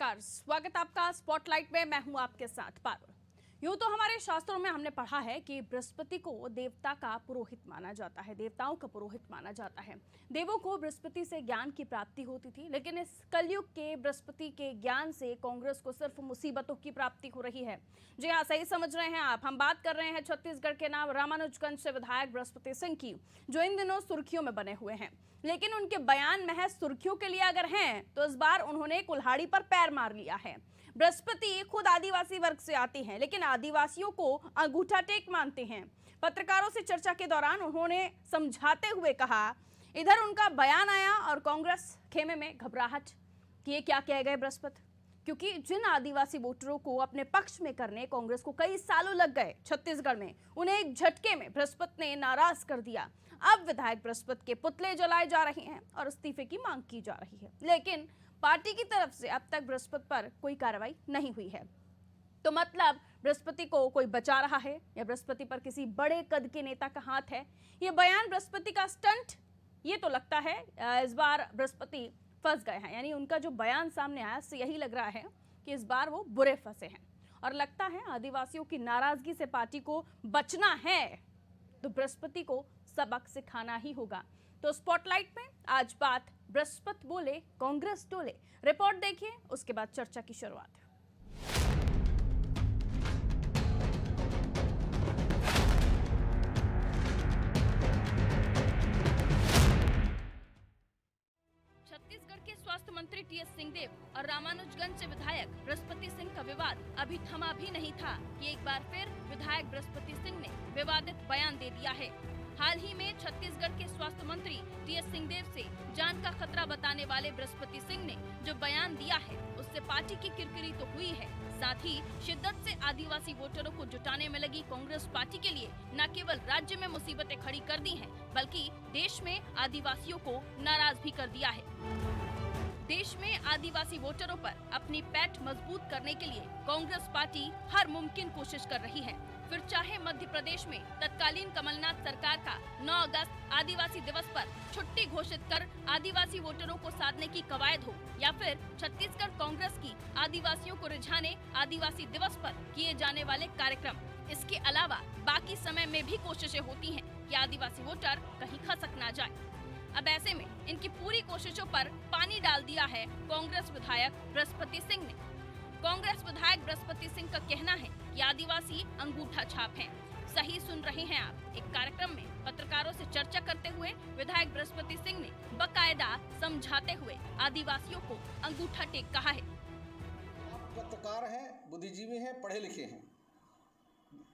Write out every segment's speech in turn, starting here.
नमस्कार, स्वागत आपका स्पॉटलाइट में। मैं हूं आपके साथ पारुल। यूं तो हमारे शास्त्रों में हमने पढ़ा है कि बृहस्पति को देवता का पुरोहित माना जाता है, देवताओं का पुरोहित माना जाता है। देवों को बृहस्पति से ज्ञान की प्राप्ति होती थी, लेकिन इस कलयुग के बृहस्पति के ज्ञान से कांग्रेस को सिर्फ मुसीबतों की प्राप्ति हो रही है। जी हाँ, सही समझ रहे हैं आप। हम बात कर रहे हैं छत्तीसगढ़ के नाम रामानुजगंज से विधायक बृहस्पति सिंह की, जो इन दिनों सुर्खियों में बने हुए हैं। लेकिन उनके बयान महज सुर्खियों के लिए अगर हैं, तो इस बार उन्होंने कुल्हाड़ी पर पैर मार लिया है। बृहस्पति खुद आदिवासी वर्ग से आती हैं, लेकिन आदिवासियों को अंगूठा टेक मानते हैं। पत्रकारों से चर्चा के दौरान उन्होंने समझाते हुए कहा, इधर उनका बयान आया और कांग्रेस खेमे में घबराहट कि ये क्या कह गए बृहस्पति, क्योंकि जिन आदिवासी वोटरों को अपने पक्ष में करने कांग्रेस को कई सालों लग गए छत्तीसगढ़ में, उन्हें एक झटके में बृहस्पति ने नाराज कर दिया। अब विधायक बृहस्पति के पुतले जलाए जा रहे हैं और इस्तीफे की मांग की जा रही है, लेकिन पार्टी की तरफ से अब तक बृहस्पति पर कोई कार्रवाई नहीं हुई है। तो मतलब बृहस्पति को कोई बचा रहा है या बृहस्पति पर किसी बड़े कद के नेता का हाथ है? ये बयान बृहस्पति का स्टंट, ये तो लगता है इस बार बृहस्पति फंस गए हैं। यानी उनका जो बयान सामने आया, इससे यही लग रहा है कि इस बार वो बुरे फंसे हैं। और लगता है आदिवासियों की नाराजगी से पार्टी को बचना है तो बृहस्पति को सबक सिखाना ही होगा। तो स्पॉटलाइट में आज बात बृहस्पति बोले कांग्रेस डोले। रिपोर्ट देखिए, उसके बाद चर्चा की शुरुआत। छत्तीसगढ़ के स्वास्थ्य मंत्री टीएस सिंहदेव और रामानुजगंज से विधायक बृहस्पति सिंह का विवाद अभी थमा भी नहीं था कि एक बार फिर विधायक बृहस्पति सिंह ने विवादित बयान दे दिया है। हाल ही में छत्तीसगढ़ के स्वास्थ्य मंत्री टीएस सिंहदेव से जान का खतरा बताने वाले बृहस्पति सिंह ने जो बयान दिया है, उससे पार्टी की किरकिरी तो हुई है, साथ ही शिद्दत से आदिवासी वोटरों को जुटाने में लगी कांग्रेस पार्टी के लिए न केवल राज्य में मुसीबतें खड़ी कर दी हैं, बल्कि देश में आदिवासियों को नाराज भी कर दिया है। देश में आदिवासी वोटरों पर अपनी पैठ मजबूत करने के लिए कांग्रेस पार्टी हर मुमकिन कोशिश कर रही है। फिर चाहे मध्य प्रदेश में तत्कालीन कमलनाथ सरकार का 9 अगस्त आदिवासी दिवस पर छुट्टी घोषित कर आदिवासी वोटरों को साधने की कवायद हो, या फिर छत्तीसगढ़ कांग्रेस की आदिवासियों को रिझाने आदिवासी दिवस पर किए जाने वाले कार्यक्रम। इसके अलावा बाकी समय में भी कोशिशें होती हैं कि आदिवासी वोटर कहीं खसक ना जाए। अब ऐसे में इनकी पूरी कोशिशों पर पानी डाल दिया है कांग्रेस विधायक बृहस्पति सिंह ने। कांग्रेस विधायक बृहस्पति सिंह का कहना है कि आदिवासी अंगूठा छाप हैं। सही सुन रहे हैं आप। एक कार्यक्रम में पत्रकारों से चर्चा करते हुए विधायक बृहस्पति सिंह ने बकायदा समझाते हुए आदिवासियों को अंगूठा टेक कहा है। पत्रकार हैं, बुद्धिजीवी हैं, पढ़े लिखे हैं,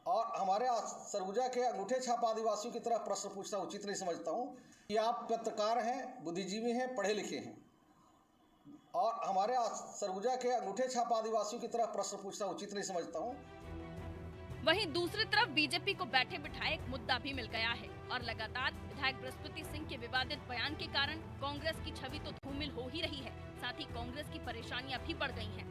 और हमारे सरगुजा के अंगूठे छाप आदिवासियों की तरह प्रश्न पूछना उचित नहीं समझता हूँ कि आप पत्रकार हैं, बुद्धिजीवी हैं, पढ़े लिखे हैं, और हमारे सरगुजा के अंगूठे छाप आदिवासियों की तरह प्रश्न पूछना उचित नहीं समझता हूँ। वहीं दूसरी तरफ बीजेपी को बैठे बिठाए एक मुद्दा भी मिल गया है और लगातार विधायक बृहस्पति सिंह के विवादित बयान के कारण कांग्रेस की छवि तो धूमिल हो ही रही है, साथ ही कांग्रेस की परेशानियां भी बढ़ गई हैं।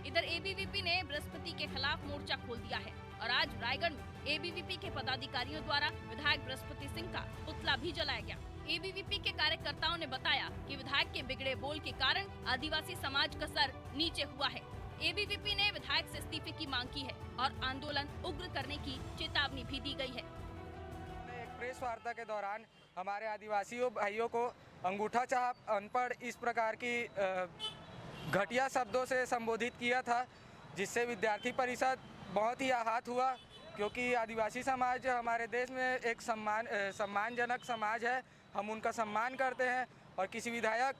इधर एबीवीपी ने बृहस्पति के खिलाफ मोर्चा खोल दिया है और आज रायगढ़ में एबीवीपी के पदाधिकारियों द्वारा विधायक बृहस्पति सिंह का पुतला भी जलाया गया। एबीवीपी के कार्यकर्ताओं ने बताया कि विधायक के बिगड़े बोल के कारण आदिवासी समाज का सर नीचे हुआ है। एबीवीपी ने विधायक से इस्तीफे की मांग की है और आंदोलन उग्र करने की चेतावनी भी दी गई है। एक प्रेस वार्ता के दौरान हमारे आदिवासियों भाइयों को अंगूठा छाप, अनपढ़, इस प्रकार की घटिया शब्दों से संबोधित किया था, जिससे विद्यार्थी परिषद बहुत ही आहत हुआ, क्योंकि आदिवासी समाज हमारे देश में एक सम्मानजनक समाज है। हम उनका सम्मान करते हैं और किसी विधायक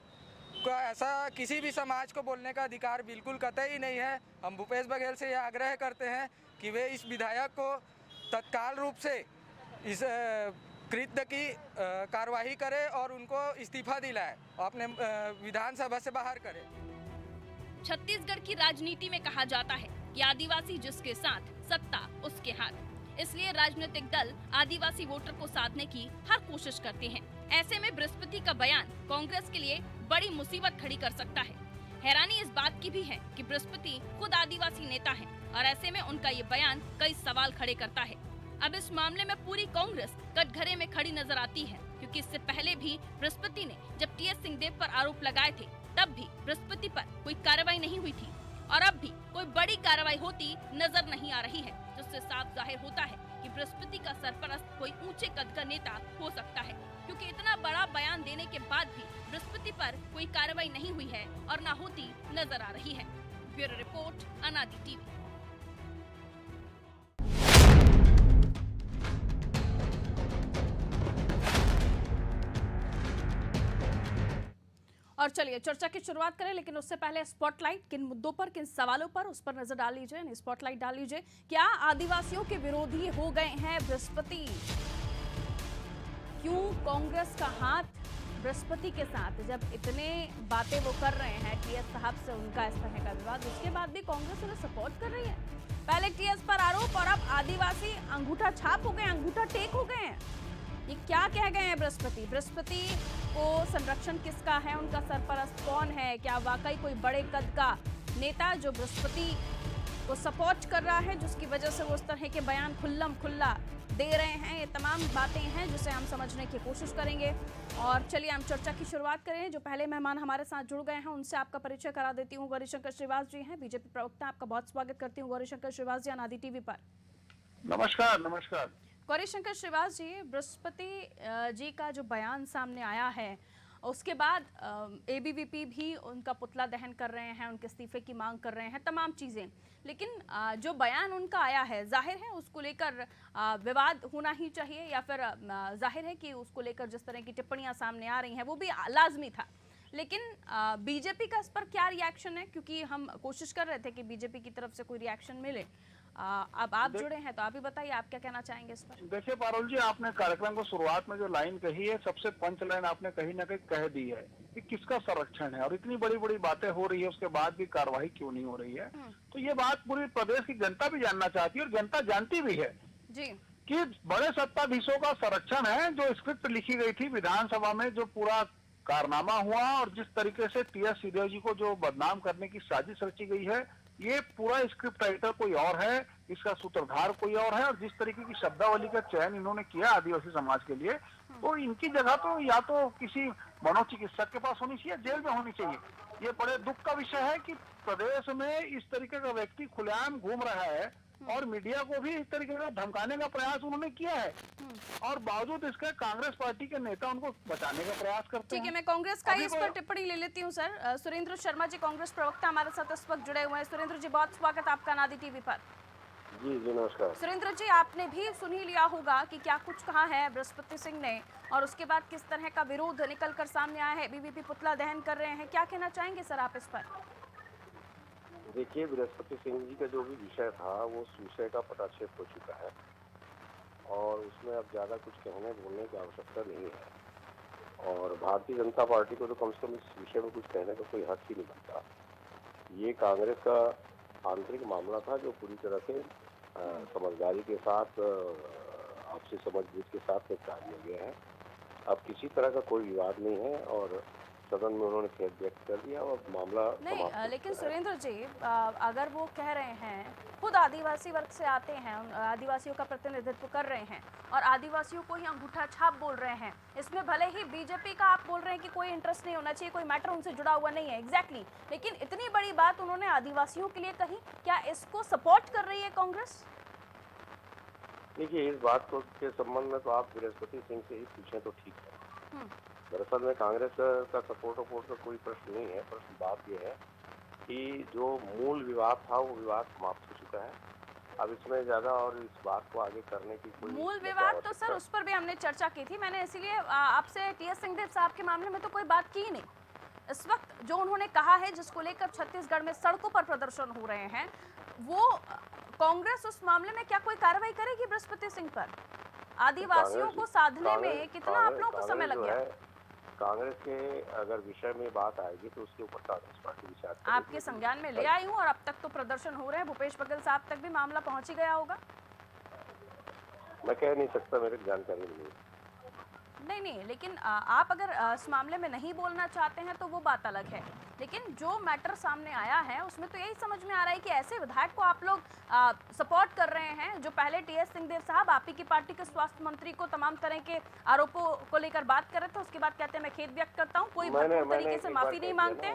का ऐसा किसी भी समाज को बोलने का अधिकार बिल्कुल कतई ही नहीं है। हम भूपेश बघेल से यह आग्रह करते हैं कि वे इस विधायक को तत्काल रूप से इस कृत्य की कार्रवाई करे और उनको इस्तीफा दिलाए और अपने विधानसभा से बाहर करे। छत्तीसगढ़ की राजनीति में कहा जाता है कि आदिवासी जिसके साथ, सत्ता उसके हाथ। इसलिए राजनीतिक दल आदिवासी वोटर को साधने की हर कोशिश करते हैं। ऐसे में बृहस्पति का बयान कांग्रेस के लिए बड़ी मुसीबत खड़ी कर सकता है। हैरानी इस बात की भी है कि बृहस्पति खुद आदिवासी नेता हैं और ऐसे में उनका ये बयान कई सवाल खड़े करता है। अब इस मामले में पूरी कांग्रेस कटघरे में खड़ी नजर आती है, क्योंकि इससे पहले भी बृहस्पति ने जब टीएस सिंहदेव पर आरोप लगाए थे, तब भी बृहस्पति पर कोई कार्रवाई नहीं हुई थी। कार्रवाई होती नजर नहीं आ रही है, जिससे साफ जाहिर होता है कि बृहस्पति का सरपरस्त कोई ऊंचे कद का नेता हो सकता है, क्योंकि इतना बड़ा बयान देने के बाद भी बृहस्पति पर कोई कार्रवाई नहीं हुई है और ना होती नजर आ रही है। ब्यूरो रिपोर्ट, अनादि टीवी। और चलिए चर्चा की शुरुआत करें, लेकिन उससे पहले स्पॉटलाइट किन मुद्दों पर, किन सवालों पर, उस पर नजर डाल लीजिए। स्पॉटलाइट डाल लीजिए। क्या आदिवासियों के विरोधी हो गए हैं बृहस्पति? क्यों कांग्रेस का हाथ बृहस्पति के साथ? जब इतने बातें वो कर रहे हैं टीएस साहब से, उनका इस तरह का विवाद, उसके बाद भी कांग्रेस उन्हें सपोर्ट कर रही है। पहले टीएस पर आरोप और अब आदिवासी अंगूठा छाप हो गए, अंगूठा टेक हो गए हैं। ये क्या कह गए हैं बृहस्पति? बृहस्पति को संरक्षण किसका है? उनका सरपरस्त कौन है? क्या वाकई कोई बड़े कद का नेता जो बृहस्पति को सपोर्ट कर रहा है, जिसकी वजह से वो उस तरह के बयान खुल्लम खुल्ला दे रहे हैं? ये तमाम बातें हैं जिसे हम समझने की कोशिश करेंगे। और चलिए हम चर्चा की शुरुआत करें। जो पहले मेहमान हमारे साथ जुड़ गए हैं उनसे आपका परिचय करा देती हूँ। गौरीशंकर श्रीवास जी हैं, बीजेपी प्रवक्ता। आपका बहुत स्वागत करती हूँ गौरीशंकर श्रीवास जी, अनादि टीवी पर। नमस्कार। नमस्कार गौरीशंकर श्रीवास जी, बृहस्पति जी का जो बयान सामने आया है, उसके बाद एबीवीपी भी उनका पुतला दहन कर रहे हैं, उनके इस्तीफे की मांग कर रहे हैं, तमाम चीज़ें। लेकिन जो बयान उनका आया है, जाहिर है उसको लेकर विवाद होना ही चाहिए, या फिर जाहिर है कि उसको लेकर जिस तरह की टिप्पणियां सामने आ रही हैं वो भी लाजमी था। लेकिन बीजेपी का इस पर क्या रिएक्शन है? क्योंकि हम कोशिश कर रहे थे कि बीजेपी की तरफ से कोई रिएक्शन मिले। अब आप जुड़े हैं तो आप ही बताइए, आप क्या कहना चाहेंगे इस पर? देखिए पारुल जी, आपने कार्यक्रम को शुरुआत में जो लाइन कही है, सबसे पंच लाइन आपने कहीं ना कहीं कह दी है कि किसका संरक्षण है, और इतनी बड़ी बड़ी बातें हो रही है उसके बाद भी कार्रवाई क्यों नहीं हो रही है। तो ये बात पूरी प्रदेश की जनता भी जानना चाहती है, और जनता जानती भी है जी कि बड़े सत्ताधीशों का संरक्षण है। जो स्क्रिप्ट लिखी गई थी विधानसभा में, जो पूरा कारनामा हुआ और जिस तरीके से टीएस सिंहदेव जी को जो बदनाम करने की साजिश रची गई है, ये पूरा स्क्रिप्ट राइटर कोई और है, इसका सूत्रधार कोई और है। और जिस तरीके की शब्दावली का चयन इन्होंने किया आदिवासी समाज के लिए, तो इनकी जगह तो या तो किसी मनोचिकित्सक के पास होनी चाहिए, जेल में होनी चाहिए। ये बड़े दुख का विषय है कि प्रदेश में इस तरीके का व्यक्ति खुलेआम घूम रहा है, और मीडिया को भी इस तरीके का धमकाने का प्रयास उन्होंने किया है, और बावजूद इसके कांग्रेस पार्टी के नेता उनको बचाने का प्रयास करते हैं। ठीक है, मैं कांग्रेस का इस पर टिप्पणी ले लेती हूं सर। सुरेंद्र शर्मा जी, कांग्रेस प्रवक्ता, हमारे साथ इस वक्त जुड़े हुए हैं। सुरेंद्र जी, बहुत स्वागत आपका अनादि टीवी पर। जी जी नमस्कार। सुरेंद्र जी, आपने भी सुन ही लिया होगा कि क्या कुछ कहा है बृहस्पति सिंह ने, और उसके बाद किस तरह का विरोध निकल कर सामने आया है। बीबीपी पुतला दहन कर रहे हैं, क्या कहना चाहेंगे सर आप इस पर? देखिए, बृहस्पति सिंह जी का जो भी विषय था वो उस विषय का पटाक्षेप हो चुका है, और उसमें अब ज़्यादा कुछ कहने बोलने की आवश्यकता नहीं है। और भारतीय जनता पार्टी को तो कम से कम इस विषय में कुछ कहने का कोई हक ही नहीं बनता। ये कांग्रेस का आंतरिक मामला था जो पूरी तरह से समझदारी के साथ, आपसी समझबूझ के साथ निपटा दिया गया है। अब किसी तरह का कोई विवाद नहीं है, और सदन में उन्होंने खेद व्यक्त कर दिया और मामला नहीं। लेकिन सुरेंद्र जी, अगर वो कह रहे हैं, खुद आदिवासी वर्ग से आते हैं, आदिवासियों का प्रतिनिधित्व कर रहे हैं, और आदिवासियों को ही अंगूठा छाप बोल रहे हैं, इसमें भले ही बीजेपी का आप बोल रहे हैं कि कोई इंटरेस्ट नहीं होना चाहिए, कोई मैटर उनसे जुड़ा हुआ नहीं है, एग्जैक्टली, लेकिन इतनी बड़ी बात उन्होंने आदिवासियों के लिए कही, क्या इसको सपोर्ट कर रही है कांग्रेस? देखिए, इस बात को के संबंध में तो आप बृहस्पति सिंह से ही पूछें तो ठीक है। दरअसल में कांग्रेस का सपोर्ट का कोई प्रश्न नहीं है। प्रश्न बात यह है कि जो मूल विवाद था वो विवाद समाप्त हो चुका है। अब इसमें ज्यादा और इस बात को आगे करने की कोई मूल विवाद तो सर उस पर भी हमने चर्चा की थी। मैंने इसीलिए आपसे टीएस सिंहदेव साहब के मामले में तो कोई बात की ही नहीं। इस वक्त जो उन्होंने कहा है, जिसको लेकर छत्तीसगढ़ में सड़कों पर प्रदर्शन हो रहे हैं, वो कांग्रेस उस मामले में क्या कोई कार्रवाई करेगी बृहस्पति सिंह पर? आदिवासियों को साधने में कितना आप लोगों को समय लग गया? कांग्रेस के अगर विषय में बात आएगी तो उसके ऊपर कांग्रेस पार्टी विचार करेगी। आपके संज्ञान में ले आई हूँ, और अब तक तो प्रदर्शन हो रहे हैं, भूपेश बघेल साहब तक भी मामला पहुंच ही गया होगा। मैं कह नहीं सकता, मेरे जानकारी नहीं। नहीं नहीं, लेकिन आप अगर इस मामले में नहीं बोलना चाहते हैं तो वो बात अलग है, लेकिन जो मैटर सामने आया है उसमें तो यही समझ में आ रहा है कि ऐसे विधायक को आप लोग सपोर्ट कर रहे हैं जो पहले टीएस सिंहदेव साहब आप ही की पार्टी के स्वास्थ्य मंत्री को तमाम तरह के आरोपों को लेकर बात कर रहे थे, उसके बाद कहते हैं मैं खेद व्यक्त करता हूँ, कोई भरपूर तरीके से माफी नहीं मांगते,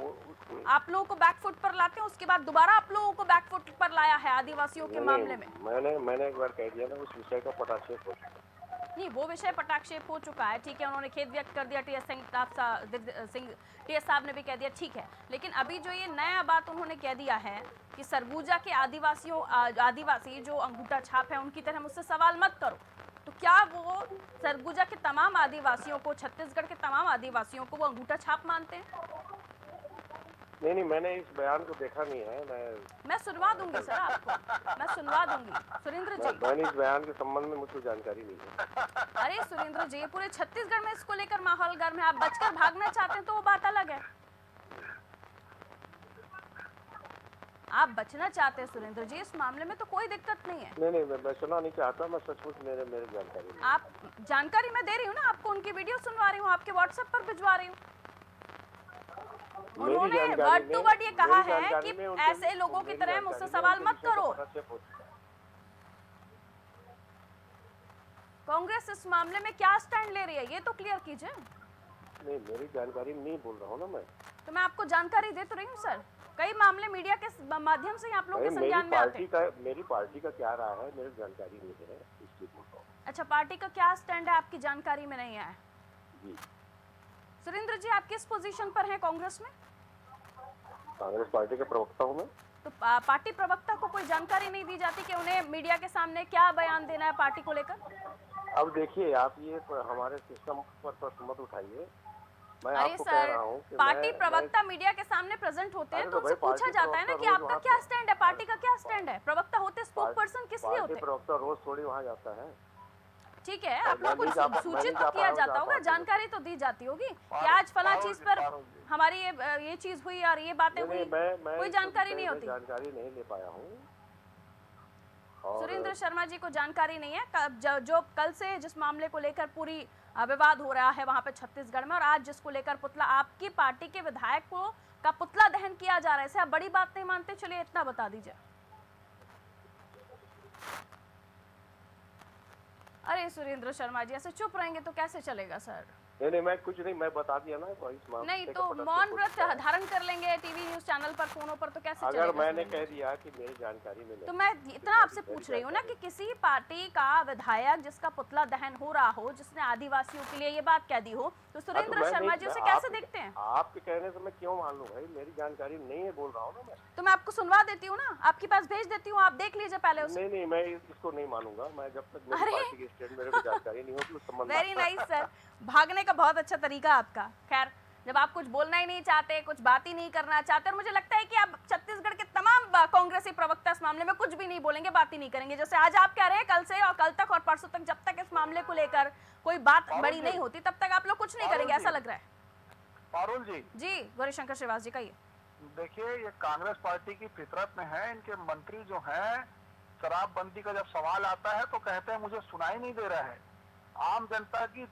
आप लोगों को बैकफुट पर लाते हैं, उसके बाद दोबारा आप लोगों को बैकफुट पर लाया है आदिवासियों के मामले में। मैंने एक बार कह दिया ना, उस विषय का पटाक्षेप हो चुका। नहीं, वो विषय पटाक्षेप हो चुका है, ठीक है, उन्होंने खेद व्यक्त कर दिया, टीएस साहब ने भी कह दिया, ठीक है, लेकिन अभी जो ये नया बात उन्होंने कह दिया है कि सरगुजा के आदिवासी जो अंगूठा छाप है उनकी तरह मुझसे सवाल मत करो, तो क्या वो सरगुजा के तमाम आदिवासियों को, छत्तीसगढ़ के तमाम आदिवासियों को वो अंगूठा छाप मानते हैं? नहीं, मैंने इस बयान को देखा नहीं है। मैं सुनवा दूंगी सर आपको, मैं सुनवा दूंगी सुरेंद्र जी। मैंने इस बयान के संबंध में मुझको जानकारी नहीं है। अरे सुरेंद्र जी, पूरे छत्तीसगढ़ में इसको लेकर माहौल गर्म है, आप बचकर भागना चाहते हैं तो वो बात अलग है, आप बचना चाहते हैं सुरेंद्र जी, इस मामले में तो कोई दिक्कत नहीं है। नहीं, मैं बचना नहीं चाहता, मैं सचमुच मेरे जानकारी नहीं। आप जानकारी मैं दे रही हूँ ना आपको, उनकी वीडियो सुनवा रही हूँ, आपके व्हाट्सएप पर भिजवा रही हूँ। उन्होंने वर्ड टू वर्ड ये कहा है कि ऐसे लोगों की तरह मुझसे सवाल मत करो। कांग्रेस इस मामले में क्या स्टैंड ले रही है ये तो क्लियर कीजिए। नहीं, मेरी जानकारी नहीं बोल रहा हूँ ना मैं, तो मैं आपको जानकारी दे तो रही हूँ सर, कई मामले मीडिया के माध्यम से आप लोगों के संज्ञान में आते हैं। मेरी पार्टी का क्या रहा है मेरी जानकारी नहीं है, इसलिए बोल रहा हूँ। अच्छा, पार्टी का क्या स्टैंड है आपकी जानकारी में नहीं है जी। सुरेंद्र जी, आप किस पोजीशन पर हैं कांग्रेस में? कांग्रेस पार्टी का प्रवक्ता हूँ मैं। तो पार्टी प्रवक्ता को कोई जानकारी नहीं दी जाती कि उन्हें मीडिया के सामने क्या बयान देना है पार्टी को लेकर? अब देखिए, आप ये हमारे सिस्टम पर प्रश्न मत उठाइए। मैं अरे आपको कह सर, रहा हूँ कि पार्टी प्रवक्ता मीडिया के सामने प्रेजेंट होते हैं तो उनसे पूछा जाता है ना कि आपका क्या स्टैंड है, पार्टी का क्या स्टैंड है। प्रवक्ता होते स्पोक पर्सन किस लिए होते हैं? प्रवक्ता रोज थोड़ी वहाँ जाता है। ठीक है, आप लोग को सूचित तो किया जाता होगा, जानकारी तो दी जाती होगी कि आज फला चीज पर हमारी ये चीज हुई और ये बातें हुई, कोई जानकारी नहीं होती। जानकारी नहीं ले पाया हूँ। सुरेंद्र शर्मा जी को जानकारी नहीं है जो कल से जिस मामले को लेकर पूरी विवाद हो रहा है वहां पे छत्तीसगढ़ में, और आज जिसको लेकर पुतला आपकी पार्टी के विधायक को का पुतला दहन किया जा रहा है, इसे आप बड़ी बात नहीं मानते? चलिए इतना बता दीजिए। अरे सुरेंद्र शर्मा जी, ऐसे चुप रहेंगे तो कैसे चलेगा सर? नहीं, मैं कुछ नहीं, मैं बता दिया ना इस मामले। नहीं तो मौन व्रत धारण कर लेंगे टीवी न्यूज चैनल पर, फोनों पर, तो कैसे अगर चलेगा? मैंने कह दिया कि मेरी जानकारी में नहीं, तो मैं इतना आपसे पूछ रही हूँ ना कि किसी पार्टी का विधायक जिसका पुतला दहन हो रहा हो, जिसने आदिवासियों के लिए ये बात कह दी हो, तो सुरेंद्र शर्मा जी उसे कैसे देखते हैं? आपके कहने से मैं क्यों मान लूं भाई, मेरी जानकारी नहीं है, बोल रहा हूँ ना मैं। तो मैं आपको सुनवा देती हूँ ना, आपके पास भेज देती हूँ, आप देख लीजिए पहले उसे। नहीं, मैं इसको नहीं मानूंगा, मैं जब तक मेरी पार्टी के स्टैंड मेरे को जानकारी नहीं होगी उस संबंध में। वेरी नाइस सर, भागने का बहुत अच्छा तरीका आपका। खैर, जब आप कुछ बोलना ही नहीं चाहते, कुछ बात ही नहीं करना चाहते, और मुझे लगता है कि आप छत्तीसगढ़ के तमाम कांग्रेसी प्रवक्ता इस मामले में कुछ भी नहीं बोलेंगे, बात ही नहीं करेंगे। जैसे आज आप कह रहे हैं, कल से और कल तक और परसों तक जब तक इस मामले को लेकर कोई बात बड़ी नहीं होती तब तक आप लोग कुछ नहीं करेंगे, ऐसा लग रहा है। पारुल जी, गौरीशंकर श्रीवास जी, कहिए। देखिए, ये कांग्रेस पार्टी की फितरत में है। इनके मंत्री जो हैं, शराबबंदी का जब सवाल आता है तो कहते हैं मुझे सुनाई नहीं दे रहा है। आम जनता की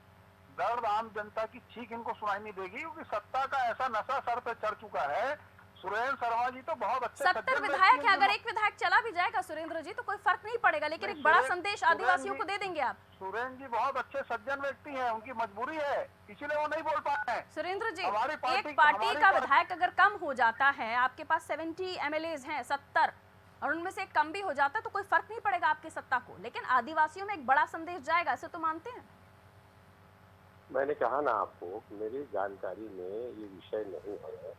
दर्द, आम जनता की चीख इनको सुनाई नहीं देगी, क्योंकि सत्ता का ऐसा नशा सर पे चढ़ चुका है। सुरेंद्र शर्मा जी तो बहुत अच्छे 70 विधायक है, अगर एक विधायक चला भी जाएगा सुरेंद्र जी तो कोई फर्क नहीं पड़ेगा, लेकिन एक बड़ा संदेश आदिवासियों को दे देंगे आप। सुरेंद्र जी बहुत अच्छे सज्जन व्यक्ति हैं, उनकी मजबूरी है, इसीलिए वो नहीं बोल पा रहे हैं। सुरेंद्र जी, हमारी एक पार्टी का विधायक अगर कम हो जाता है, आपके पास 70 MLAs हैं, 70, और उनमें से एक कम भी हो जाता है तो कोई फर्क नहीं पड़ेगा आपकी सत्ता को, लेकिन आदिवासियों में एक बड़ा संदेश जाएगा, ऐसे तो मानते हैं? मैंने कहा ना आपको कि मेरी जानकारी में ये विषय नहीं है,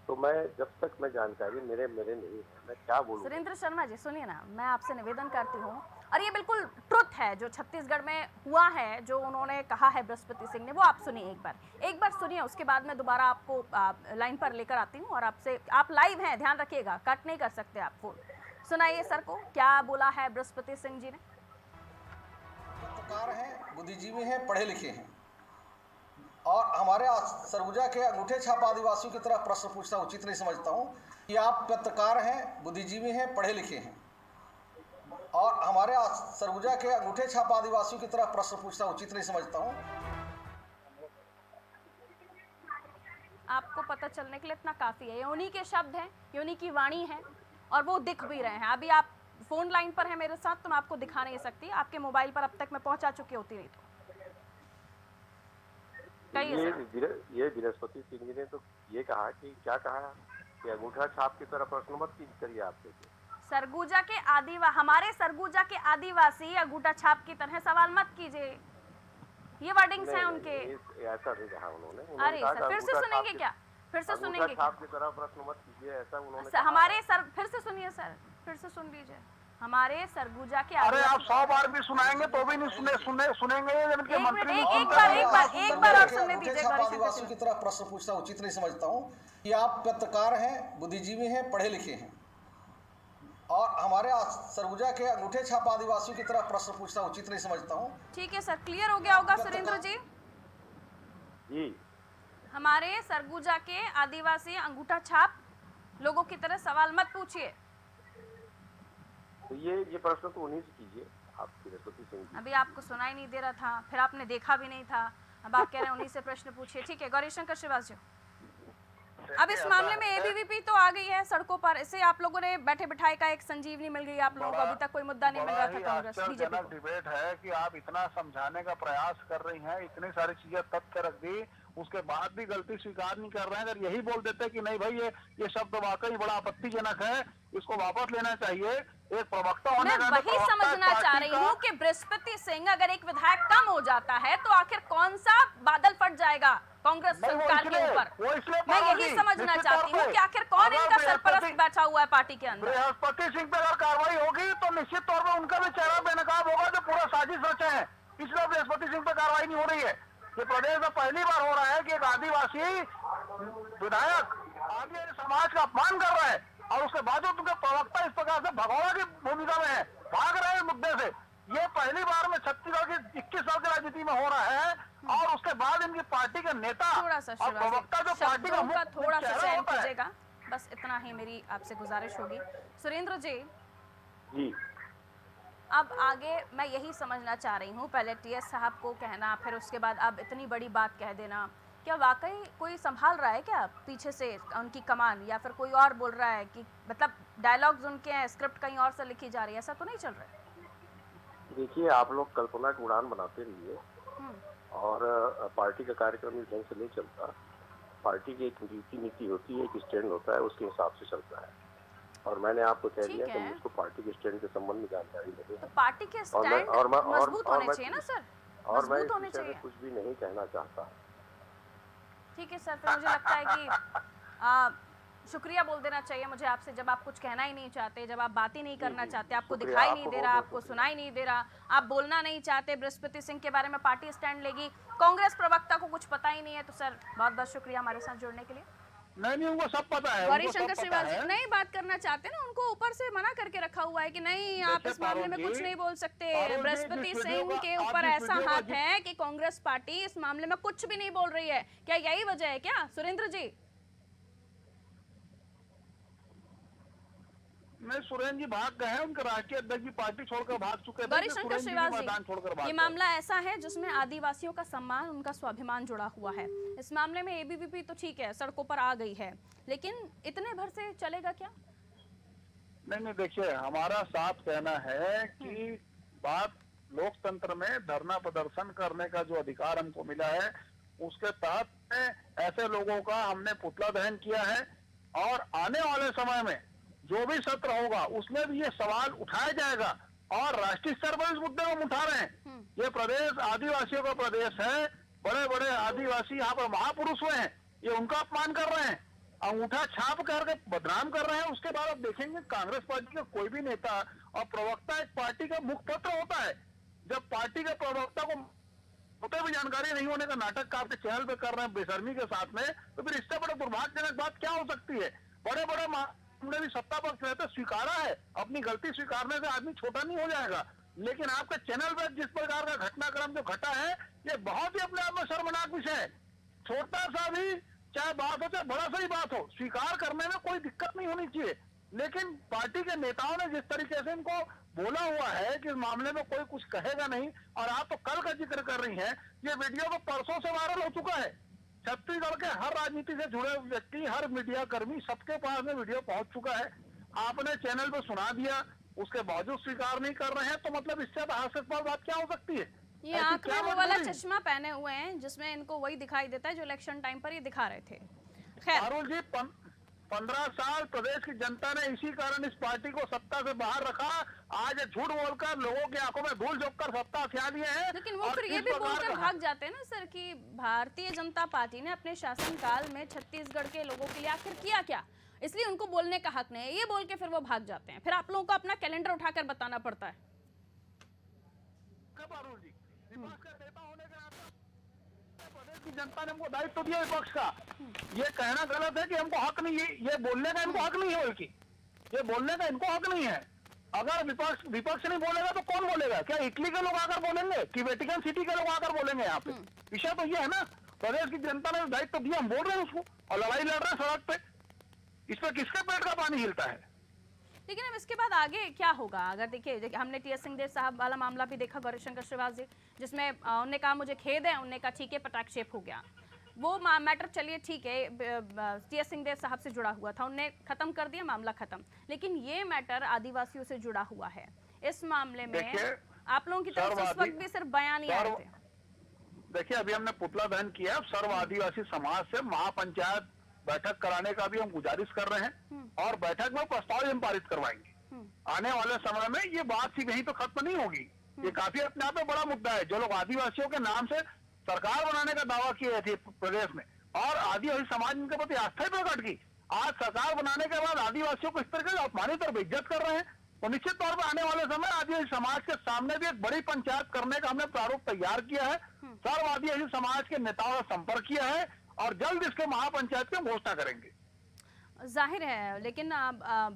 तो मैं जब तक मैं जानकारी मेरे नहीं है, मैं क्या बोलूं? सुरेंद्र शर्मा जी सुनिए ना, मैं आपसे निवेदन करती हूँ, और ये बिल्कुल ट्रुथ है जो छत्तीसगढ़ में हुआ है, जो उन्होंने कहा है बृहस्पति सिंह ने, वो आप सुनिए एक बार सुनिए, उसके बाद मैं दोबारा आपको लाइन पर लेकर आती हूँ और आपसे, आप लाइव हैं, ध्यान रखिएगा, कट नहीं कर सकते आप फोन। सुनाइए सर को क्या बोला है बृहस्पति सिंह जी ने। पत्रकार हैं, बुद्धिजीवी हैं, पढ़े लिखे हैं, और हमारे सरगुजा के अंगूठे छाप आदिवासियों की तरह प्रश्न पूछना उचित नहीं समझता हूं कि आप पत्रकार हैं, बुद्धिजीवी हैं, पढ़े लिखे हैं, और हमारे सरगुजा के अंगूठे छाप आदिवासियों की तरह प्रश्न पूछना उचित नहीं समझता हूं आपको पता चलने के लिए इतना काफी है। ये उन्हीं के शब्द हैं, ये उन्हीं की वाणी है और वो दिख भी रहे हैं। अभी आप फोन लाइन पर है मेरे साथ, तो मैं आपको दिखा नहीं सकती, आपके मोबाइल पर अब तक मैं पहुंचा चुकी होती नहीं तो कहिए सर। ये बृहस्पति सिंह जी ने तो ये कहा कि क्या कहा कि अंगूठा छाप की तरह प्रश्न मत करिए आपसे। सरगुजा के हमारे सरगुजा के आदिवासी अंगूठा छाप की तरह सवाल मत कीजिए, ये वर्डिंग्स हैं उनके। ऐसा नहीं कहा उन्होंने। अरे सर फिर से सुनेंगे क्या? फिर से सुनेंगे क्या? छाप की तरह प्रश्न मत कीजिए, ऐसा उन्होंने हमारे सर फिर से सुनिए सर, फिर से सुन लीजिए। हमारे सरगुजा के अरे आप 100 बार भी सुनाएंगे तो भी नहीं सुनेंगे एक बार और सुनने दीजिए। आदिवासियों की तरह प्रश्न पूछना उचित नहीं समझता हूँ कि आप पत्रकार हैं, बुद्धिजीवी हैं, पढ़े लिखे हैं और हमारे सरगुजा के अंगूठे छाप आदिवासियों की तरह प्रश्न पूछना उचित नहीं समझता हूँ। ठीक है सर, क्लियर हो गया होगा सुरेंद्र जी? जी हमारे सरगुजा के आदिवासी अंगूठा छाप लोगों की तरह सवाल मत पूछिए। तो ये प्रश्न तो उन्हीं से कीजिए आप, बृहस्पति सिंह जी। अभी आपको सुनाई नहीं दे रहा था, फिर आपने देखा भी नहीं था, अब आप कह रहे हैं उन्हीं से प्रश्न पूछिए। ठीक है गौरीशंकर श्रीवास्तव, अब इस मामले में एबीवीपी तो आ गई है सड़कों पर, इसे आप लोगों ने बैठे बिठाए का एक संजीवनी मिल गई आप लोगों को, अभी तक कोई मुद्दा नहीं मिल रहा था कांग्रेस बीजेपी को। डिबेट है कि आप इतना समझाने का प्रयास कर रही हैं, इतनी सारी चीजें तथ्य रख दी, उसके बाद भी गलती स्वीकार नहीं कर रहे हैं। अगर यही बोल देते कि नहीं भाई ये शब्द वाकई बड़ा आपत्तिजनक है, इसको वापस लेना चाहिए, एक प्रवक्ता होने का मैं वही समझना चाह रही हूँ कि बृहस्पति सिंह अगर एक विधायक कम हो जाता है तो आखिर कौन सा बादल फट जाएगा कांग्रेस सरकार के ऊपर। मैं यही समझना चाहती हूँ कि आखिर कौन इनका सरपरस्त बैठा हुआ है पार्टी के अंदर। बृहस्पति सिंह पे अगर कार्रवाई होगी तो निश्चित तौर पर उनका भी चेहरा बेनकाब होगा जो पूरा साजिश रचे हैं, इसलिए बृहस्पति सिंह पे कार्रवाई नहीं हो रही है। ये प्रदेश में पहली बार हो रहा है कि एक आदिवासी विधायक आगे समाज का अपमान कर रहा है और उसके बाद उनके प्रवक्ता इस प्रकार से भगोड़ा की भूमिका में है, भाग रहे हैं मुद्दे से। ये पहली बार में छत्तीसगढ़ की 21 साल की राजनीति में हो रहा है और उसके बाद इनकी पार्टी के नेता और प्रवक्ता जो पार्टी का मुख्य थोड़ा सा चयन होता है। कीजिएगा, बस इतना ही मेरी आपसे गुजारिश होगी। सुरेंद्र जी अब आगे मैं यही समझना चाह रही हूँ, पहले टीएस साहब को कहना, फिर उसके बाद अब इतनी बड़ी बात कह देना, क्या वाकई कोई संभाल रहा है क्या पीछे से उनकी कमान, या फिर कोई और बोल रहा है कि मतलब डायलॉग्स उनके हैं, स्क्रिप्ट कहीं और से लिखी जा रही है, ऐसा तो नहीं चल रहा है? देखिए आप लोग कल्पना की उड़ान बनाते रहिए और पार्टी का कार्यक्रम इस ढंग से नहीं चलता। पार्टी की एक नीति होती है, एक स्टैंड होता है, उसके हिसाब से चलता है और मैंने आपको कह दिया कि मुझको पार्टी के स्टैंड के संबंध में जानकारी लगे। तो पार्टी के स्टैंड मजबूत होने चाहिए ना सर, और मैं इस विषय में कुछ भी नहीं कहना चाहता। ठीक है सर, फिर मुझे लगता है कि शुक्रिया बोल देना चाहिए मुझे आपसे, जब आप कुछ कहना ही नहीं चाहते, जब आप बात ही नहीं करना चाहते, आपको दिखाई नहीं दे रहा, आपको सुनाई नहीं दे रहा, आप बोलना नहीं चाहते, बृहस्पति सिंह के बारे में पार्टी स्टैंड लेगी, कांग्रेस प्रवक्ता को कुछ पता ही नहीं है, तो सर बहुत बहुत शुक्रिया हमारे साथ जुड़ने के लिए। नहीं उनको सब पता है। गौरीशंकर श्रीवास्तव नहीं बात करना चाहते ना, उनको ऊपर से मना करके रखा हुआ है कि नहीं आप इस मामले में कुछ नहीं बोल सकते। बृहस्पति सिंह के ऊपर ऐसा हाथ है कि कांग्रेस पार्टी इस मामले में कुछ भी नहीं बोल रही है, क्या यही वजह है क्या सुरेंद्र जी? नहीं, सुरेंद्र जी भाग गए हैं, उनके राष्ट्रीय अध्यक्ष की पार्टी छोड़कर भाग चुके थे। गौरीशंकर श्रीवास्तव ये मामला ऐसा है जिसमें आदिवासियों का सम्मान, उनका स्वाभिमान जुड़ा हुआ है। इस मामले में एबीवीपी तो ठीक है सड़कों पर आ गई है, लेकिन इतने भर से चलेगा क्या? नहीं देखिए हमारा साफ कहना है कि बात लोकतंत्र में धरना प्रदर्शन करने का जो अधिकार हमको मिला है उसके तहत ऐसे लोगों का हमने पुतला दहन किया है और आने वाले समय में जो भी सत्र होगा उसमें भी ये सवाल उठाया जाएगा और राष्ट्रीय स्तर पर इस मुद्दे को हम उठा रहे हैं। ये प्रदेश आदिवासियों का प्रदेश है, बड़े बड़े आदिवासी यहाँ पर महापुरुष हुए हैं, ये उनका अपमान कर रहे हैं, अंगूठा छाप करके बदनाम कर रहे हैं। उसके बाद आप देखेंगे कांग्रेस पार्टी का कोई भी नेता और प्रवक्ता एक पार्टी का मुखपत्र होता है, जब पार्टी के प्रवक्ता को होते भी जानकारी नहीं होने का नाटक आपके चैनल पे कर रहे हैं बेशर्मी के साथ में, तो फिर इससे बड़ा दुर्भाग्यजनक बात क्या हो सकती है? बड़े बड़े हमने भी सत्ता पक्ष रहते स्वीकारा है, अपनी गलती स्वीकारने से आदमी छोटा नहीं हो जाएगा, लेकिन आपके चैनल पर जिस प्रकार का घटनाक्रम जो घटा है ये बहुत ही अपने आप में शर्मनाक विषय है। छोटा सा भी चाहे बात हो चाहे बड़ा सा ही बात हो, स्वीकार करने में कोई दिक्कत नहीं होनी चाहिए, लेकिन पार्टी के नेताओं ने जिस तरीके से इनको बोला हुआ है कि इस मामले में कोई कुछ कहेगा नहीं, और आप तो कल का जिक्र कर रही हैं, ये वीडियो तो परसों से वायरल हो चुका है, छत्तीसगढ़ के हर राजनीति से जुड़े व्यक्ति, हर मीडिया कर्मी, सबके पास में वीडियो पहुंच चुका है। आपने चैनल पे सुना दिया, उसके बावजूद स्वीकार नहीं कर रहे हैं, तो मतलब इससे हास्यास्पद बात क्या हो सकती है? ये आंख में वो वाला चश्मा पहने हुए हैं जिसमें इनको वही दिखाई देता है जो इलेक्शन टाइम पर ये दिखा रहे थे। खैर पारुल जी, 15 साल प्रदेश की जनता ने इसी कारण इस पार्टी को सत्ता से बाहर रखा। आज झूठ बोलकर लोगों की आंखों में धूल झोंककर सत्ता हथिया दिए हैं। लेकिन वो फिर ये भी बोलकर भाग जाते हैं ना सर कि भारतीय जनता पार्टी ने अपने शासनकाल में छत्तीसगढ़ के लोगों के लिए आखिर किया क्या, इसलिए उनको बोलने का हक नहीं है, ये बोल के फिर वो भाग जाते हैं। फिर आप लोगों को अपना कैलेंडर उठाकर बताना पड़ता है। पारुल जी, विपक्ष का नेता होने के नाते प्रदेश की जनता ने हमको दायित्व दिया विपक्ष का। ये कहना गलत है कि हमको हक नहीं है, ये बोलने का इनको हक नहीं है, बल्कि ये बोलने का इनको हक नहीं है। अगर विपक्ष नहीं बोलेगा तो कौन बोलेगा? क्या इटली के लोग आकर बोलेंगे कि वेटिकन सिटी के लोग आकर बोलेंगे? यहाँ पे विषय तो ये है ना, प्रदेश की जनता ने दायित्व दिया, हम बोल रहे हैं उसको, और लड़ाई लड़ रहे हैं सड़क पे। इस पर किसके पेट का पानी हिलता है? लेकिन अब इसके बाद आगे क्या होगा? अगर देखिए हमने टीएस सिंहदेव साहब वाला मामला भी देखा, गौरीशंकर श्रीवास जी, जिसमें उन्होंने कहा मुझे खेद है, उन्होंने कहा ठीक है पटाक्षेप हो गया। वो मैटर चलिए ठीक है, टीएस सिंहदेव साहब से जुड़ा हुआ था, उन्होंने खत्म कर दिया, मामला खत्म। लेकिन ये मैटर आदिवासियों से जुड़ा हुआ है। इस मामले में आप लोगों की तरफ से उस वक्त भी सिर्फ बयान ही आए थे। देखिए, अभी हमने पुतला दहन किया, सर्व आदिवासी समाज से महापंचायत बैठक कराने का भी हम गुजारिश कर रहे हैं, और बैठक में प्रस्ताव हम पारित करवाएंगे। आने वाले समय में ये बात सिर्फ यहीं तो खत्म नहीं होगी, ये काफी अपने आप में बड़ा मुद्दा है। जो लोग आदिवासियों के नाम से सरकार बनाने का दावा किए थे प्रदेश में, और आदिवासी समाज इनके प्रति आस्था ही प्रकट की, आज सरकार बनाने के बाद आदिवासियों को इस तरह से अपमानित और बेइज्जत कर रहे हैं। तो निश्चित तौर पर आने वाले समय आदिवासी समाज के सामने भी एक बड़ी पंचायत करने का हमने प्रारूप तैयार किया है। सर्व आदिवासी समाज के नेताओं से संपर्क किया है, और जल्द इसके महापंचायत की घोषणा करेंगे। जाहिर है, लेकिन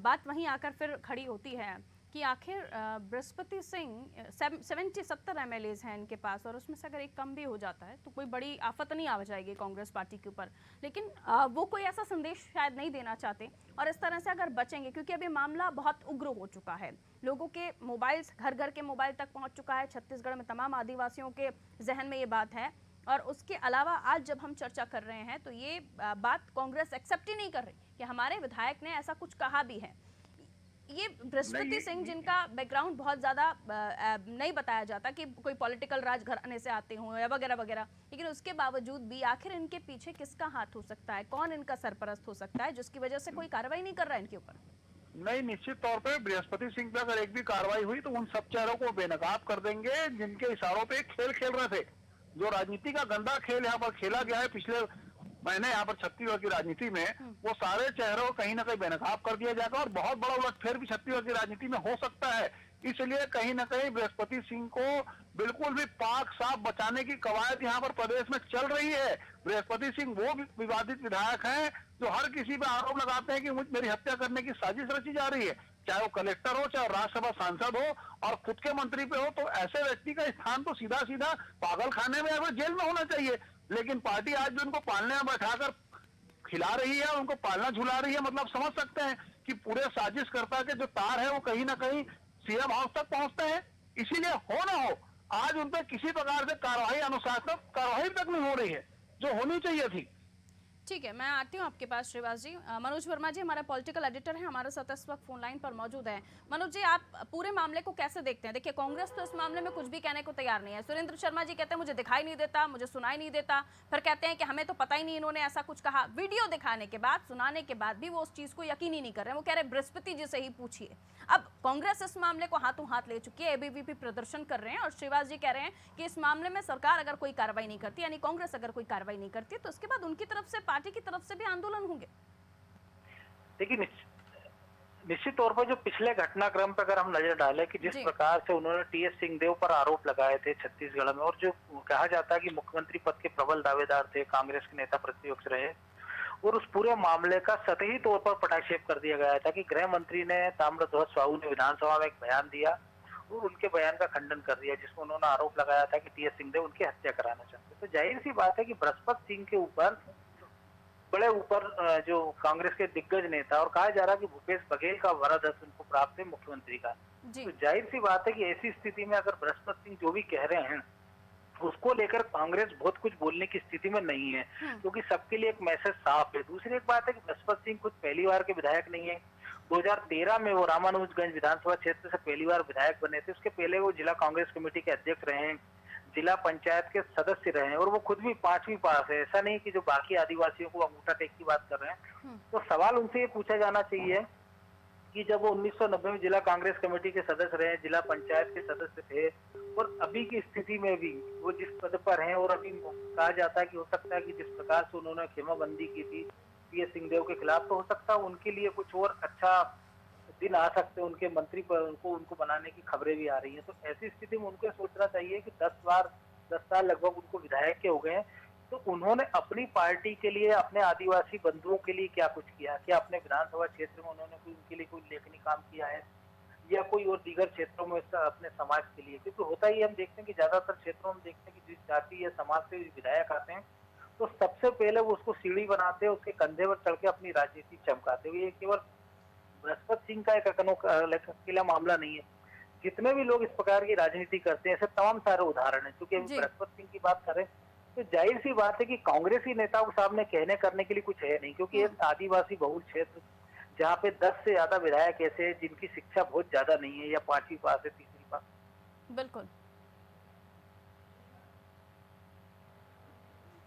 बात वहीं आकर फिर खड़ी होती है कि आखिर बृहस्पति सिंह 70 MLAs हैं इनके पास, और उसमें से अगर एक कम भी हो जाता है तो कोई बड़ी आफत नहीं आ जाएगी कांग्रेस पार्टी के ऊपर। लेकिन वो कोई ऐसा संदेश शायद नहीं देना चाहते, और इस तरह से अगर बचेंगे, क्योंकि अभी मामला बहुत उग्र हो चुका है, लोगों के मोबाइल्स, घर घर के मोबाइल तक पहुँच चुका है। छत्तीसगढ़ में तमाम आदिवासियों के जहन में ये बात है, और उसके अलावा आज जब हम चर्चा कर रहे हैं तो ये बात कांग्रेस एक्सेप्ट ही नहीं कर रही कि हमारे विधायक ने ऐसा कुछ कहा भी है। ये बृहस्पति सिंह, जिनका बैकग्राउंड बहुत ज़्यादा नहीं बताया जाता कि कोई पॉलिटिकल राजघराने से आते हों या वगैरह वगैरह, लेकिन उसके बावजूद भी आखिर इनके पीछे किसका हाथ हो सकता है? कौन इनका सरपरस्त हो सकता है जिसकी वजह से कोई कार्रवाई नहीं कर रहा है इनके ऊपर? नहीं, निश्चित तौर पे बृहस्पति सिंह पे अगर एक भी कार्रवाई हुई तो उन सब चेहरों को बेनकाब कर देंगे जिनके इशारों पे खेल खेल रहे थे। जो राजनीति का गंदा खेल यहाँ पर खेला गया है पिछले महीने यहाँ पर छत्तीसगढ़ की राजनीति में, वो सारे चेहरों को कहीं ना कहीं बेनकाब कर दिया जाएगा, और बहुत बड़ा उलटफेर भी छत्तीसगढ़ की राजनीति में हो सकता है। इसलिए कहीं ना कहीं बृहस्पति सिंह को बिल्कुल भी पाक साफ बचाने की कवायद यहाँ पर प्रदेश में चल रही है। बृहस्पति सिंह वो विवादित विधायक हैं जो हर किसी पे आरोप लगाते हैं कि मेरी हत्या करने की साजिश रची जा रही है, चाहे वो कलेक्टर हो, चाहे राज्यसभा सांसद हो, और खुद के मंत्री पे हो। तो ऐसे व्यक्ति का स्थान तो सीधा सीधा पागल खाने में या फिर जेल में होना चाहिए। लेकिन पार्टी आज भी उनको पालने में बैठाकर खिला रही है, उनको पालना झुला रही है। मतलब समझ सकते हैं कि पूरे साजिशकर्ता के जो तार है वो कहीं ना कहीं सीएम हाउस तक पहुंचते हैं। इसीलिए हो ना हो, आज उन पर किसी प्रकार से कार्रवाई, अनुशासन कार्रवाई तक नहीं हो रही है जो होनी चाहिए थी। ठीक है, मैं आती हूँ आपके पास श्रीवास जी। मनोज वर्मा जी हमारा पॉलिटिकल एडिटर है, हमारे साथ इस वक्त फोन लाइन पर मौजूद है। मनोज जी, आप पूरे मामले को कैसे देखते हैं? देखिए, कांग्रेस तो इस मामले में कुछ भी कहने को तैयार नहीं है। सुरेंद्र शर्मा जी कहते हैं मुझे दिखाई नहीं देता, मुझे सुनाई नहीं देता, फिर कहते हैं कि हमें तो पता ही नहीं इन्होंने ऐसा कुछ कहा। वीडियो दिखाने के बाद, सुनाने के बाद भी वो उस चीज को यकीन ही नहीं कर रहे हैं। वो कह रहे बृहस्पति जी से ही पूछिए। अब कांग्रेस इस मामले को हाथों हाथ ले चुकी है, एबीवीपी प्रदर्शन कर रहे हैं, और श्रीवास जी कह रहे हैं कि इस मामले में सरकार अगर कोई कार्रवाई नहीं करती, यानी कांग्रेस अगर कोई कार्रवाई नहीं करती, तो उसके बाद उनकी तरफ से, पार्टी की तरफ से भी आंदोलन होंगे। देखिए, निश्चित तौर पर जो पिछले घटनाक्रम पर अगर हम नजर डालें कि जिस प्रकार से उन्होंने टीएस सिंहदेव पर आरोप लगाए थे छत्तीसगढ़ में, और जो कहा जाता है कि मुख्यमंत्री पद के प्रबल दावेदार थे, कांग्रेस के नेता प्रतिपक्ष रहे, और उस पूरे मामले का सतही तौर पर पटाक्षेप कर दिया गया था कि गृह मंत्री ने, ताम्रध्वज साहू ने विधानसभा में एक बयान दिया और उनके बयान का खंडन कर दिया, जिसमें उन्होंने आरोप लगाया था कि टीएस सिंहदेव उनकी हत्या कराना चाहते। तो जाहिर सी बात है कि बृहस्पति सिंह के ऊपर, बड़े ऊपर जो कांग्रेस के दिग्गज नेता, और कहा जा रहा है कि भूपेश बघेल का वरद उनको प्राप्त है मुख्यमंत्री का, तो जाहिर सी बात है कि ऐसी स्थिति में अगर बृहस्पति सिंह जो भी कह रहे हैं उसको लेकर कांग्रेस बहुत कुछ बोलने की स्थिति में नहीं है, क्योंकि सबके लिए एक मैसेज साफ है। दूसरी एक बात है कि बृहस्पति सिंह खुद पहली बार के विधायक नहीं है। 2013 में वो रामानुजगंज विधानसभा क्षेत्र से पहली बार विधायक बने थे। उसके पहले वो जिला कांग्रेस कमेटी के अध्यक्ष रहे हैं, जिला पंचायत के सदस्य रहे हैं, और वो खुद भी 5वीं पास है। ऐसा नहीं कि जो बाकी आदिवासियों को अंगूठा टेक की बात कर रहे हैं। तो सवाल उनसे ये पूछा जाना चाहिए कि जब वो 1990 में जिला कांग्रेस कमेटी के सदस्य रहे, जिला पंचायत के सदस्य थे, और अभी की स्थिति में भी वो जिस पद पर हैं, और अभी कहा जाता है कि हो सकता है कि जिस प्रकार से उन्होंने खेमाबंदी की थी टीएस सिंहदेव के खिलाफ, तो हो सकता है उनके लिए कुछ और अच्छा दिन आ सकते हैं। उनके मंत्री पर उनको बनाने की खबरें भी आ रही हैं। तो ऐसी स्थिति में उनको सोचना चाहिए कि 10 साल लगभग उनको विधायक के हो गए हैं, तो उन्होंने अपनी पार्टी के लिए, अपने आदिवासी बंधुओं के लिए क्या कुछ किया? क्या अपने विधानसभा क्षेत्र में उन्होंने उनके लिए कोई उल्लेखनीय काम किया है, या कोई और दीगर क्षेत्रों में अपने समाज के लिए? क्योंकि होता ही हम देखते हैं कि ज्यादातर क्षेत्रों में देखते हैं कि जिस जाति या समाज से विधायक आते हैं, तो सबसे पहले वो उसको सीढ़ी बनाते हैं, उसके कंधे पर चढ़ के अपनी राजनीति चमकाते हुए। ये केवल बृहस्पति सिंह का एक अकेला मामला नहीं है। जितने भी लोग इस प्रकार की राजनीति करते हैं, ऐसे तमाम सारे उदाहरण है। क्योंकि बृहस्पति सिंह की बात करें तो जाहिर सी बात है कि कांग्रेसी नेताओं के सामने कहने करने के लिए कुछ है नहीं, क्योंकि एक आदिवासी बहुल क्षेत्र जहाँ पे 10 से ज्यादा विधायक ऐसे हैं जिनकी शिक्षा बहुत ज्यादा नहीं है, या 5वीं पास है, 3री पास। बिल्कुल।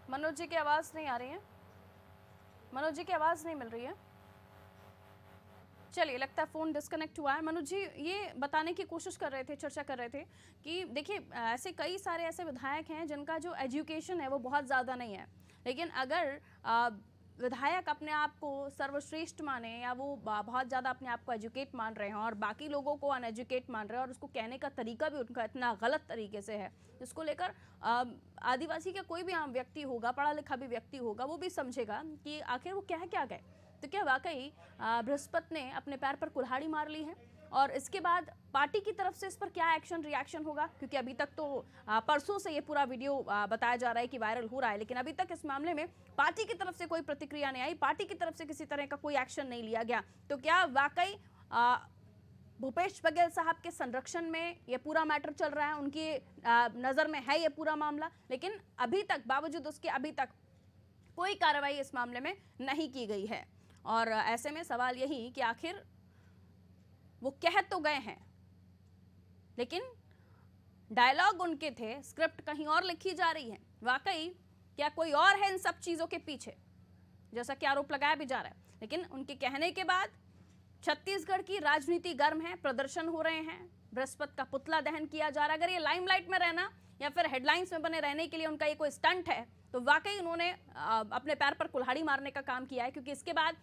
मनोज जी की आवाज नहीं आ रही है, मनोज जी की आवाज नहीं मिल रही है। चलिए, लगता है फोन डिस्कनेक्ट हुआ है। मनोज जी ये बताने की कोशिश कर रहे थे, चर्चा कर रहे थे कि देखिए ऐसे कई सारे ऐसे विधायक हैं जिनका जो एजुकेशन है वो बहुत ज़्यादा नहीं है, लेकिन अगर विधायक अपने आप को सर्वश्रेष्ठ माने, या वो बहुत ज़्यादा अपने आप को एजुकेट मान रहे हैं और बाकी लोगों को अनएजुकेट मान रहे हैं, और उसको कहने का तरीका भी उनका इतना गलत तरीके से है, जिसको लेकर आदिवासी का कोई भी आम व्यक्ति होगा, पढ़ा लिखा भी व्यक्ति होगा, वो भी समझेगा कि आखिर वो क्या गए। तो क्या वाकई बृहस्पति ने अपने पैर पर कुल्हाड़ी मार ली है? और इसके बाद पार्टी की तरफ से इस पर क्या एक्शन रिएक्शन होगा? क्योंकि अभी तक तो परसों से ये पूरा वीडियो बताया जा रहा है कि वायरल हो रहा है, लेकिन अभी तक इस मामले में पार्टी की तरफ से कोई प्रतिक्रिया नहीं आई, पार्टी की तरफ से किसी तरह का कोई एक्शन नहीं लिया गया। तो क्या वाकई भूपेश बघेल साहब के संरक्षण में ये पूरा मैटर चल रहा है, उनकी नज़र में है ये पूरा मामला? लेकिन अभी तक, बावजूद उसके, अभी तक कोई कार्रवाई इस मामले में नहीं की गई है। और ऐसे में सवाल यही कि आखिर वो कह तो गए हैं, लेकिन डायलॉग उनके थे, स्क्रिप्ट कहीं और लिखी जा रही है। वाकई क्या कोई और है इन सब चीज़ों के पीछे, जैसा कि आरोप लगाया भी जा रहा है? लेकिन उनके कहने के बाद छत्तीसगढ़ की राजनीति गर्म है, प्रदर्शन हो रहे हैं, बृहस्पति का पुतला दहन किया जा रहा है। अगर ये लाइमलाइट में रहना या फिर हेडलाइंस में बने रहने के लिए उनका ये कोई स्टंट है, तो वाकई उन्होंने अपने पैर पर कुल्हाड़ी मारने का काम किया है। क्योंकि इसके बाद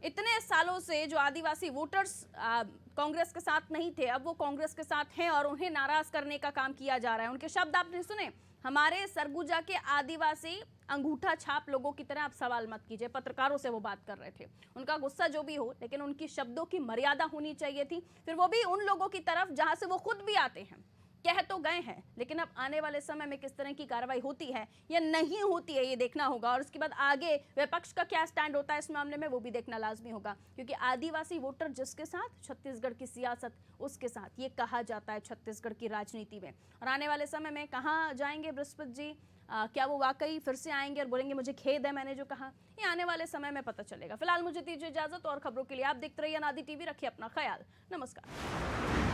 इतने सालों से जो आदिवासी वोटर्स कांग्रेस के साथ नहीं थे, अब वो कांग्रेस के साथ हैं और उन्हें नाराज करने का काम किया जा रहा है। उनके शब्द आपने सुने, हमारे सरगुजा के आदिवासी अंगूठा छाप लोगों की तरह आप सवाल मत कीजिए। पत्रकारों से वो बात कर रहे थे। उनका गुस्सा जो भी हो, लेकिन उनकी शब्दों की मर्यादा होनी चाहिए थी, फिर वो भी उन लोगों की तरफ जहां से वो खुद भी आते हैं। कह तो गए हैं, लेकिन अब आने वाले समय में किस तरह की कार्रवाई होती है या नहीं होती है, ये देखना होगा। और उसके बाद आगे विपक्ष का क्या स्टैंड होता है इस मामले में, वो भी देखना लाजमी होगा। क्योंकि आदिवासी वोटर जिसके साथ, छत्तीसगढ़ की सियासत उसके साथ, ये कहा जाता है छत्तीसगढ़ की राजनीति में। और आने वाले समय में कहाँ जाएंगे बृहस्पति जी? क्या वो वाकई फिर से आएंगे और बोलेंगे मुझे खेद है मैंने जो कहा? ये आने वाले समय में पता चलेगा। फिलहाल मुझे दीजिए इजाजत, और खबरों के लिए आप देखते रहिए अनादि टीवी। रखिए अपना ख्याल। नमस्कार।